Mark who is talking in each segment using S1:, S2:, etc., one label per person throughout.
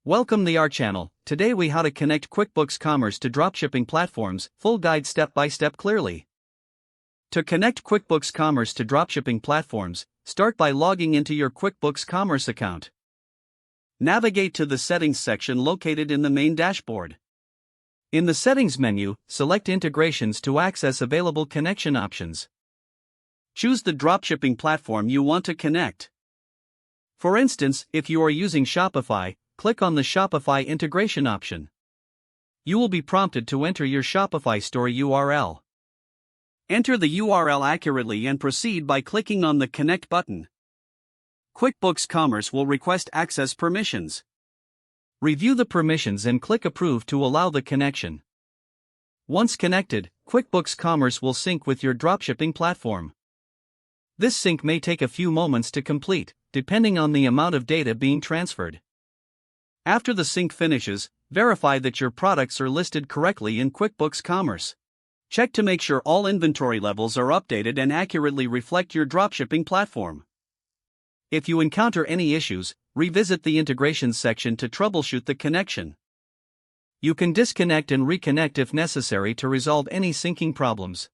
S1: Welcome to our channel. Today we how to connect QuickBooks Commerce to dropshipping platforms, full guide step by step clearly. To connect QuickBooks Commerce to dropshipping platforms, start by logging into your QuickBooks Commerce account. Navigate to the Settings section located in the main dashboard. In the Settings menu, select Integrations to access available connection options. Choose the dropshipping platform you want to connect. For instance, if you are using Shopify, click on the Shopify integration option. You will be prompted to enter your Shopify store URL. Enter the URL accurately and proceed by clicking on the Connect button. QuickBooks Commerce will request access permissions. Review the permissions and click Approve to allow the connection. Once connected, QuickBooks Commerce will sync with your dropshipping platform. This sync may take a few moments to complete, depending on the amount of data being transferred. After the sync finishes, verify that your products are listed correctly in QuickBooks Commerce. Check to make sure all inventory levels are updated and accurately reflect your dropshipping platform. If you encounter any issues, revisit the Integrations section to troubleshoot the connection. You can disconnect and reconnect if necessary to resolve any syncing problems.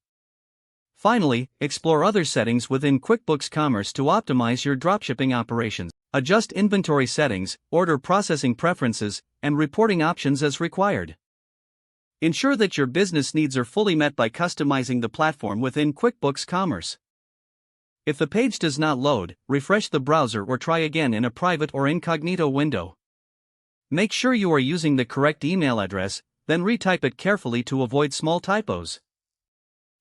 S1: Finally, explore other settings within QuickBooks Commerce to optimize your dropshipping operations. Adjust inventory settings, order processing preferences, and reporting options as required. Ensure that your business needs are fully met by customizing the platform within QuickBooks Commerce. If the page does not load, refresh the browser or try again in a private or incognito window. Make sure you are using the correct email address, then retype it carefully to avoid small typos.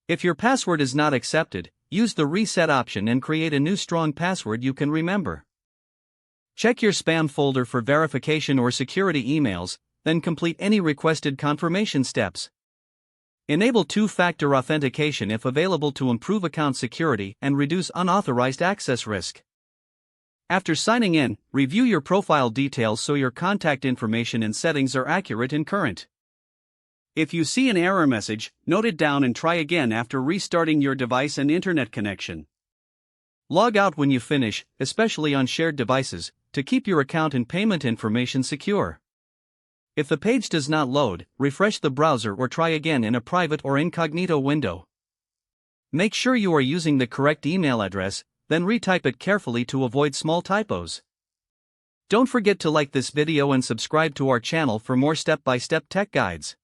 S1: If your password is not accepted, use the reset option and create a new strong password you can remember. Check your spam folder for verification or security emails, then complete any requested confirmation steps. Enable two-factor authentication if available to improve account security and reduce unauthorized access risk. After signing in, review your profile details so your contact information and settings are accurate and current. If you see an error message, note it down and try again after restarting your device and internet connection. Log out when you finish, especially on shared devices, to keep your account and payment information secure. If the page does not load, refresh the browser or try again in a private or incognito window. Make sure you are using the correct email address, then retype it carefully to avoid small typos. Don't forget to like this video and subscribe to our channel for more step-by-step tech guides.